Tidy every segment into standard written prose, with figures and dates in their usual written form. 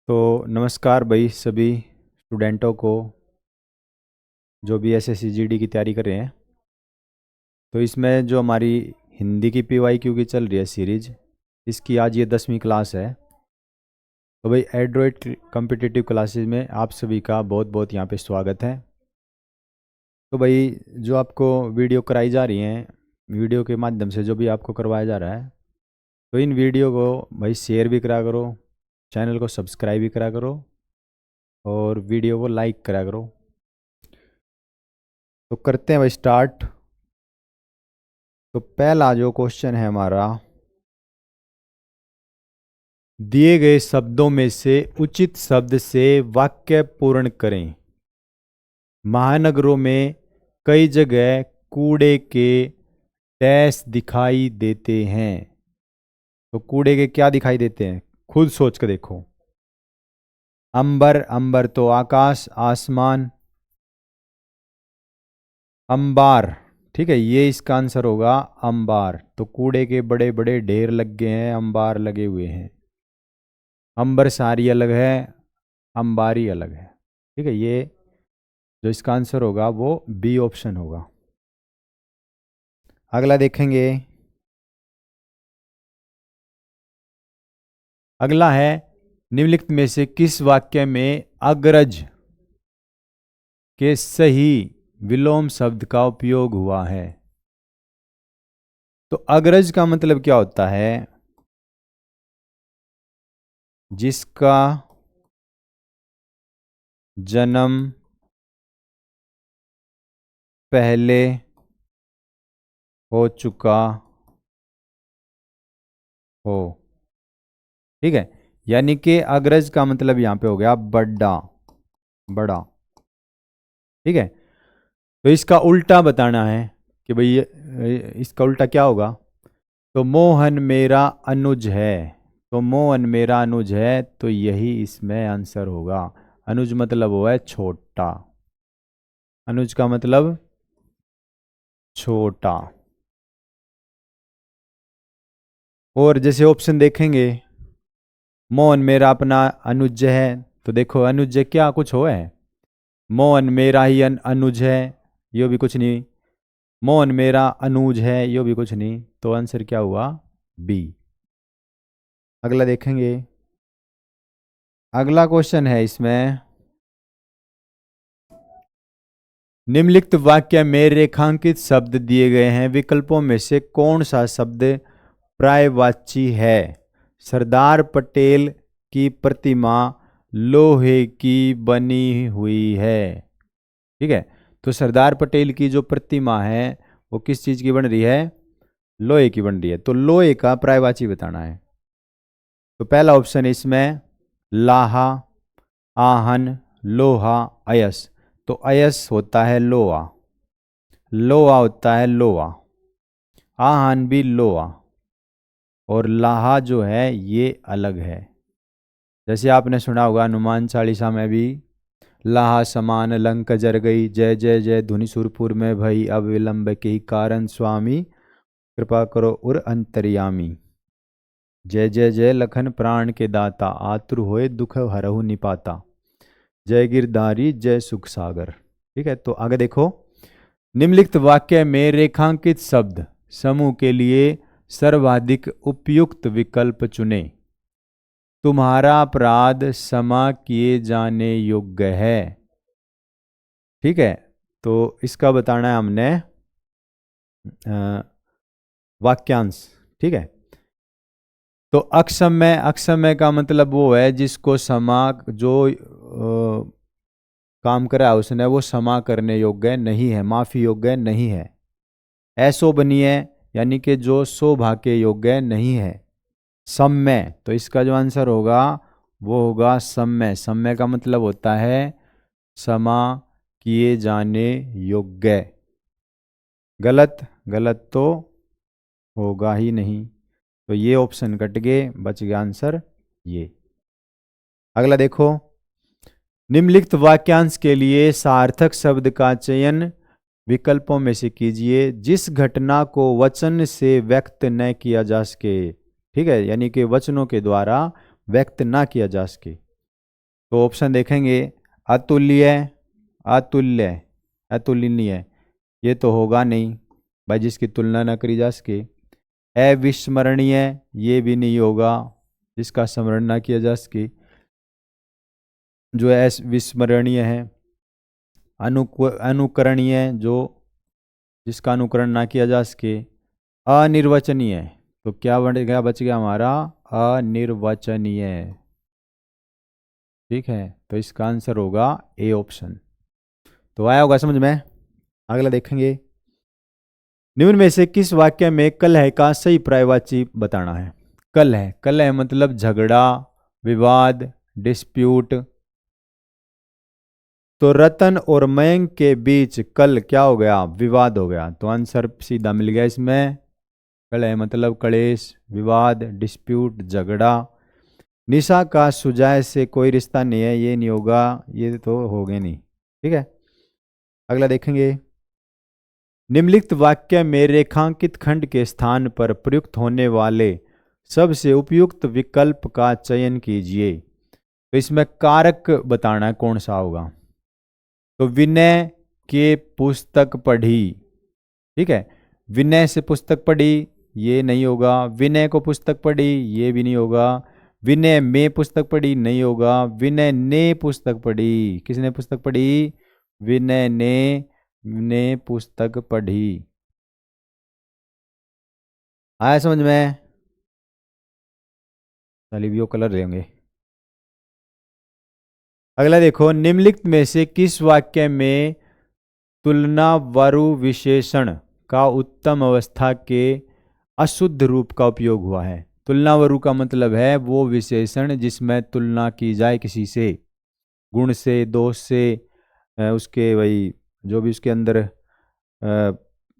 तो नमस्कार भाई सभी स्टूडेंटों को जो भी एसएससी जीडी की तैयारी कर रहे हैं। तो इसमें जो हमारी हिंदी की पीवाईक्यू की चल रही है सीरीज, इसकी आज ये 10वीं क्लास है। तो भाई एंड्रॉयड कॉम्पिटिटिव क्लासेस में आप सभी का बहुत बहुत यहाँ पे स्वागत है। तो भाई जो आपको वीडियो कराई जा रही हैं, वीडियो के माध्यम से जो भी आपको करवाया जा रहा है, तो इन वीडियो को भाई शेयर भी करा करो, चैनल को सब्सक्राइब भी करा करो और वीडियो को लाइक करा करो। तो करते हैं भाई स्टार्ट। तो पहला जो क्वेश्चन है हमारा, दिए गए शब्दों में से उचित शब्द से वाक्य पूर्ण करें। महानगरों में कई जगह कूड़े के डैश दिखाई देते हैं। तो कूड़े के क्या दिखाई देते हैं, खुद सोच कर देखो। अंबर, अंबर तो आकाश, आसमान। अंबार, ठीक है, ये इसका आंसर होगा अंबार। तो कूड़े के बड़े बड़े ढेर लग गए हैं, अंबार लगे हुए हैं। अंबर सारी अलग है, अंबारी अलग है। ठीक है, ये जो इसका आंसर होगा वो बी ऑप्शन होगा। अगला देखेंगे। अगला है, निम्नलिखित में से किस वाक्य में अग्रज के सही विलोम शब्द का उपयोग हुआ है। तो अग्रज का मतलब क्या होता है, जिसका जन्म पहले हो चुका हो। ठीक है, यानी कि अग्रज का मतलब यहां पे हो गया बड़ा, बड़ा। ठीक है, तो इसका उल्टा बताना है कि भाई इसका उल्टा क्या होगा। तो मोहन मेरा अनुज है, तो मोहन मेरा अनुज है, तो यही इसमें आंसर होगा। अनुज मतलब वो है छोटा, अनुज का मतलब छोटा। और जैसे ऑप्शन देखेंगे, मोहन मेरा अपना अनुज है, तो देखो अनुज क्या कुछ हो है, मोहन मेरा ही अनुज है, यो भी कुछ नहीं। मोहन मेरा अनुज है, यो भी कुछ नहीं। तो आंसर क्या हुआ, बी। अगला देखेंगे। अगला क्वेश्चन है इसमें, निम्नलिखित वाक्य में रेखांकित शब्द दिए गए हैं, विकल्पों में से कौन सा शब्द पर्यायवाची है। सरदार पटेल की प्रतिमा लोहे की बनी हुई है। ठीक है, तो सरदार पटेल की जो प्रतिमा है वो किस चीज की बन रही है, लोहे की बन रही है। तो लोहे का पर्यायवाची बताना है। तो पहला ऑप्शन इसमें लाहा, आहन, लोहा, अयस। तो अयस होता है लोहा, लोहा होता है लोहा, आहन भी लोहा, और लाहा जो है ये अलग है। जैसे आपने सुना होगा हनुमान चालीसा में भी, लाहा समान लंक जर गई, जय जय जय धुनि सुरपुर में भई, अब विलंब के ही कारण स्वामी, कृपा करो उर अंतर्यामी। जय जय जय लखन प्राण के दाता, आतुर होए दुख हरहु निपाता, जय गिरधारी जय सुख सागर। ठीक है, तो आगे देखो। निम्नलिखित वाक्य में रेखांकित शब्द समूह के लिए सर्वाधिक उपयुक्त विकल्प चुने। तुम्हारा अपराध क्षमा किए जाने योग्य है। ठीक है, तो इसका बताना है हमने वाक्यांश। ठीक है, तो अक्षम्य, अक्षम्य का मतलब वो है जिसको क्षमा, जो काम करा उसने वो क्षमा करने योग्य नहीं है, माफी योग्य नहीं है। अशोभनीय यानी कि जो शोभा के योग्य नहीं है। सम्य, तो इसका जो आंसर होगा वो होगा सम्य। सम्य का मतलब होता है क्षमा किए जाने योग्य। गलत, गलत तो होगा ही नहीं। तो ये ऑप्शन कट गए, बच गया आंसर ये। अगला देखो। निम्नलिखित वाक्यांश के लिए सार्थक शब्द का चयन विकल्पों में से कीजिए, जिस घटना को वचन से व्यक्त न किया जा सके। ठीक है, यानी कि वचनों के द्वारा व्यक्त ना किया जा सके। तो ऑप्शन देखेंगे, अतुल्य, अतुल्य, अतुलनीय, ये तो होगा नहीं भाई, जिसकी तुलना न करी जा सके। अविस्मरणीय, ये भी नहीं होगा, जिसका स्मरण ना किया जा सके, जो अविस्मरणीय है। अनुकरणीय, जो जिसका अनुकरण ना किया जा सके। अनिर्वचनीय, तो क्या बच गया हमारा, अनिर्वचनीय। ठीक है, तो इसका आंसर होगा ए ऑप्शन। तो आया होगा समझ में। अगला देखेंगे, निम्न में से किस वाक्य में कलह का सही पर्यायवाची बताना है। कलह, कलह मतलब झगड़ा, विवाद, डिस्प्यूट। तो रतन और मयंक के बीच कल क्या हो गया, विवाद हो गया। तो आंसर सीधा मिल गया इसमें। कलह मतलब कलेश, विवाद, डिस्प्यूट, झगड़ा। निशा का सुजय से कोई रिश्ता नहीं है, ये नहीं होगा, ये तो हो गए नहीं। ठीक है, अगला देखेंगे, निम्नलिखित वाक्य में रेखांकित खंड के स्थान पर प्रयुक्त होने वाले सबसे उपयुक्त विकल्प का चयन कीजिए। तो इसमें कारक बताना है कौन सा होगा। तो विनय के पुस्तक पढ़ी, ठीक है, विनय से पुस्तक पढ़ी, ये नहीं होगा। विनय को पुस्तक पढ़ी, ये भी नहीं होगा। विनय में पुस्तक पढ़ी, नहीं होगा। विनय ने पुस्तक पढ़ी, किसने पुस्तक पढ़ी, विनय ने पुस्तक पढ़ी। आया समझ में। चलिए वो कलर लेंगे। अगला देखो, निम्नलिखित में से किस वाक्य में तुलना वरु विशेषण का उत्तम अवस्था के अशुद्ध रूप का उपयोग हुआ है। तुलना वरु का मतलब है वो विशेषण जिसमें तुलना की जाए किसी से, गुण से, दोष से, उसके वही जो भी उसके अंदर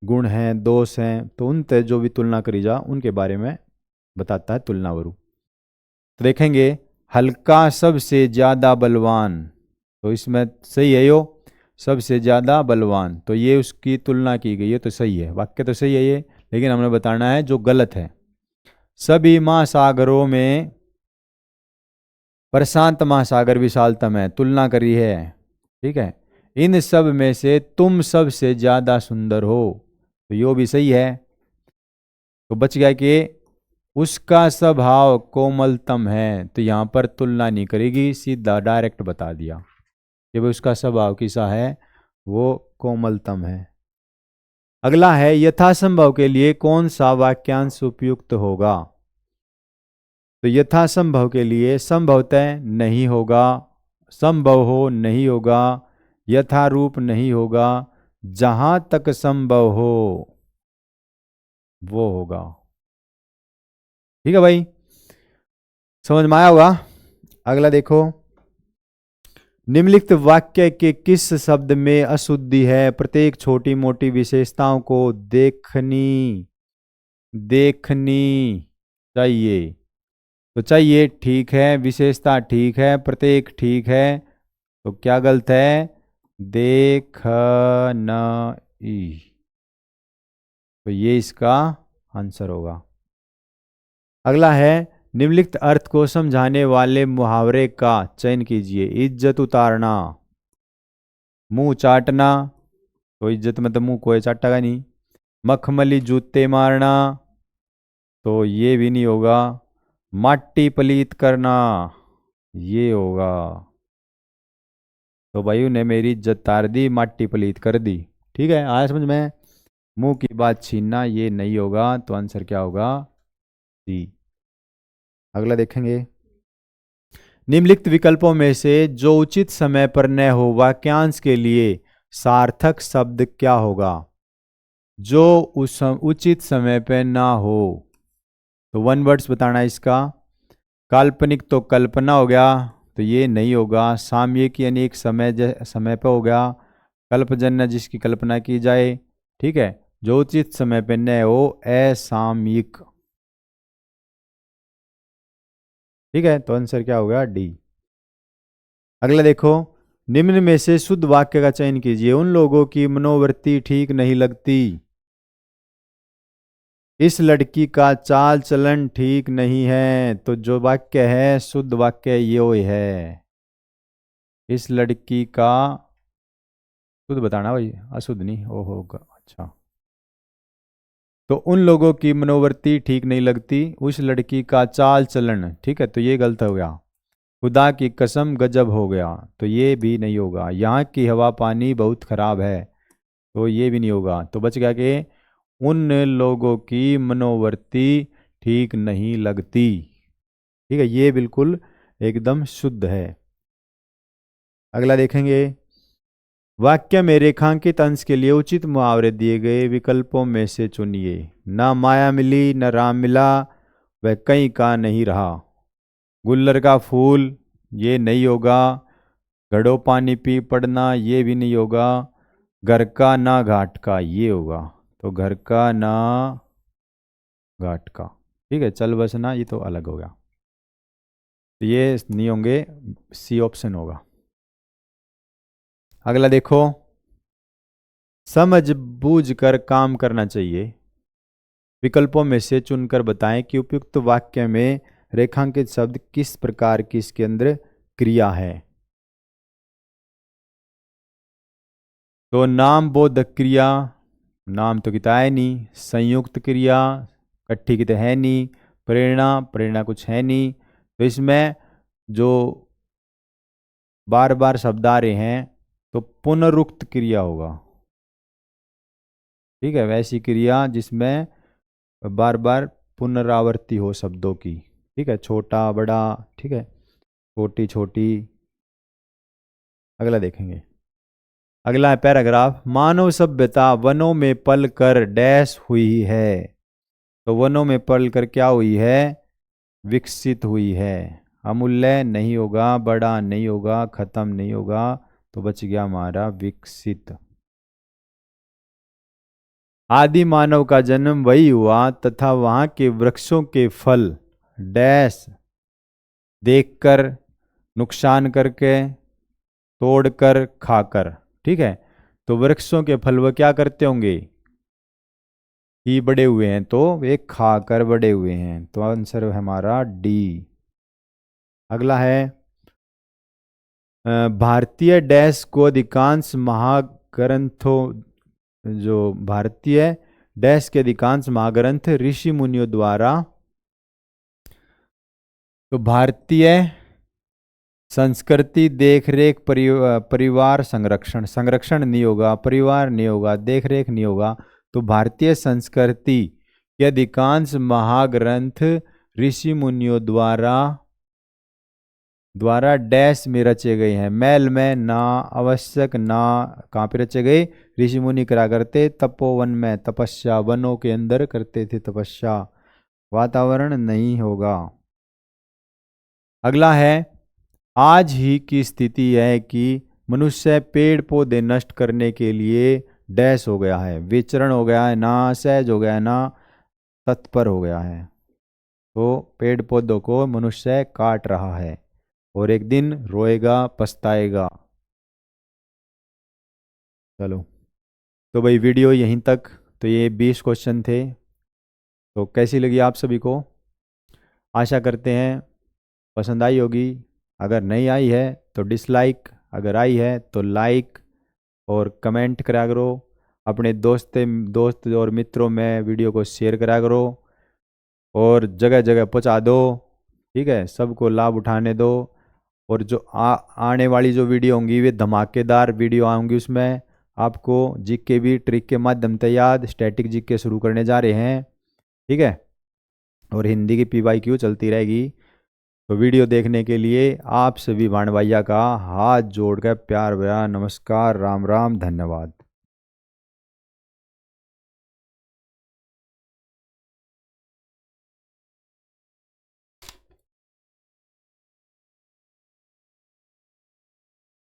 गुण हैं, दोष हैं, तो उनसे जो भी तुलना करी जा उनके बारे में बताता है तुलना वरु। तो देखेंगे, हल्का सबसे ज्यादा बलवान, तो इसमें सही है यो, सबसे ज्यादा बलवान, तो ये उसकी तुलना की गई है, तो सही है, वाक्य तो सही है ये, लेकिन हमने बताना है जो गलत है। सभी महासागरों में प्रशांत महासागर विशालतम है, तुलना करी है। ठीक है, इन सब में से तुम सबसे ज्यादा सुंदर हो, तो यो भी सही है। तो बच गया कि उसका स्वभाव कोमलतम है, तो यहां पर तुलना नहीं करेगी, सीधा डायरेक्ट बता दिया कि भाई उसका स्वभाव कैसा है, वो कोमलतम है। अगला है, यथासंभव के लिए कौन सा वाक्यांश उपयुक्त होगा। तो यथासंभव के लिए संभवतः नहीं होगा, संभव हो नहीं होगा, यथारूप नहीं होगा, जहां तक संभव हो वो होगा। ठीक है भाई, समझ में आया होगा। अगला देखो, निम्नलिखित वाक्य के किस शब्द में अशुद्धि है। प्रत्येक छोटी मोटी विशेषताओं को देखनी चाहिए। तो चाहिए ठीक है, विशेषता ठीक है, प्रत्येक ठीक है, तो क्या गलत है, देखनी, तो ये इसका आंसर होगा। अगला है, निम्नलिखित अर्थ को समझाने वाले मुहावरे का चयन कीजिए। इज्जत उतारना, मुंह चाटना, तो इज्जत में तो मुंह कोई चाटेगा नहीं। मखमली जूते मारना, तो ये भी नहीं होगा। माटी पलीत करना, ये होगा। तो भाई ने मेरी इज्जत तार दी, माटी पलीत कर दी। ठीक है, आया समझ में। मुंह की बात छीनना, ये नहीं होगा, तो आंसर क्या होगा, सी। अगला देखेंगे, निम्नलिखित विकल्पों में से जो उचित समय पर न हो वाक्यांश के लिए सार्थक शब्द क्या होगा। जो उस उचित समय पर ना हो, तो वन वर्ड्स बताना है इसका। काल्पनिक तो कल्पना हो गया, तो ये नहीं होगा। सामयिक यानी एक समय पर हो गया। कल्पजन्य जिसकी कल्पना की जाए। ठीक है, जो उचित समय पर न हो, असामयिक। ठीक है, तो आंसर क्या होगा, डी। अगला देखो, निम्न में से शुद्ध वाक्य का चयन कीजिए। उन लोगों की मनोवृत्ति ठीक नहीं लगती, इस लड़की का चाल चलन ठीक नहीं है, तो जो वाक्य है शुद्ध वाक्य यो है। इस लड़की का, शुद्ध बताना भाई, अशुद्ध नहीं, ओ होगा, अच्छा। तो उन लोगों की मनोवृत्ति ठीक नहीं लगती, उस लड़की का चाल चलन, ठीक है, तो ये गलत हो गया। खुदा की कसम गजब हो गया, तो ये भी नहीं होगा। यहाँ की हवा पानी बहुत खराब है, तो ये भी नहीं होगा। तो बच गया कि उन लोगों की मनोवृत्ति ठीक नहीं लगती, ठीक है, ये बिल्कुल एकदम शुद्ध है। अगला देखेंगे, वाक्य में रेखांकित अंश के लिए उचित मुहावरे दिए गए विकल्पों में से चुनिए। न माया मिली न राम मिला, वह कहीं का नहीं रहा। गुल्लर का फूल, ये नहीं होगा। घड़ों पानी पी पड़ना, ये भी नहीं होगा। घर का ना घाट का, ये होगा। तो घर का ना घाट का, ठीक है। चल बसना, ये तो अलग होगा, तो ये नहीं होंगे, सी ऑप्शन होगा। अगला देखो, समझ बूझ कर काम करना चाहिए। विकल्पों में से चुनकर बताएं कि उपयुक्त वाक्य में रेखांकित शब्द किस प्रकार की इसके अंदर क्रिया है। तो नाम बोधक क्रिया, नाम तो किता है नहीं। संयुक्त क्रिया, इकट्ठी कित है नहीं। प्रेरणा, प्रेरणा कुछ है नहीं। तो इसमें जो बार बार शब्द आ रहे हैं तो पुनरुक्त क्रिया होगा, ठीक है। वैसी क्रिया जिसमें बार बार पुनरावृत्ति हो शब्दों की, ठीक है। छोटा बड़ा, ठीक है, छोटी छोटी। अगला देखेंगे, अगला है पैराग्राफ, मानव सभ्यता वनों में पल कर डैश हुई है। तो वनों में पल कर क्या हुई है, विकसित हुई है। अमूल्य नहीं होगा, बड़ा नहीं होगा, खत्म नहीं होगा, तो बच गया हमारा विकसित। आदि मानव का जन्म वही हुआ तथा वहां के वृक्षों के फल डैश देखकर, नुकसान करके, तोड़कर, खाकर, ठीक है। तो वृक्षों के फल वह क्या करते होंगे, ही बड़े हुए हैं, तो वे खाकर बड़े हुए हैं। तो आंसर है हमारा डी। अगला है, भारतीय डैश को अधिकांश महाग्रंथों, जो भारतीय डैश के अधिकांश महाग्रंथ ऋषि मुनियों द्वारा, तो भारतीय संस्कृति देखरेख परिवार संरक्षण, संरक्षण नहीं होगा, परिवार नहीं होगा, देखरेख नहीं होगा। तो भारतीय संस्कृति के अधिकांश महाग्रंथ ऋषि मुनियों द्वारा डैश में रचे गए हैं। मैल में, ना आवश्यक, ना कहाँ पे रचे गए, ऋषि मुनि करा करते तपोवन में, तपस्या, वनों के अंदर करते थे तपस्या, वातावरण नहीं होगा। अगला है, आज ही की स्थिति है कि मनुष्य पेड़ पौधे नष्ट करने के लिए डैश हो गया है, विचरण हो गया है, ना सहज हो गया है, ना तत्पर हो गया है। तो पेड़ पौधों को मनुष्य काट रहा है और एक दिन रोएगा, पछताएगा। चलो, तो भाई वीडियो यहीं तक। तो ये 20 क्वेश्चन थे। तो कैसी लगी आप सभी को, आशा करते हैं पसंद आई होगी। अगर नहीं आई है तो डिसलाइक, अगर आई है तो लाइक और कमेंट करा करो। अपने दोस्त और मित्रों में वीडियो को शेयर करा करो और जगह जगह पहुंचा दो, ठीक है, सबको लाभ उठाने दो। और जो आने वाली जो वीडियो होंगी वे धमाकेदार वीडियो आएंगी, उसमें आपको जीके भी ट्रिक के माध्यम से याद, स्टैटिक जीके शुरू करने जा रहे हैं, ठीक है। और हिंदी की PYQ चलती रहेगी। तो वीडियो देखने के लिए आप सभी भाण भैया का हाथ जोड़कर प्यार भरा नमस्कार, राम राम, धन्यवाद।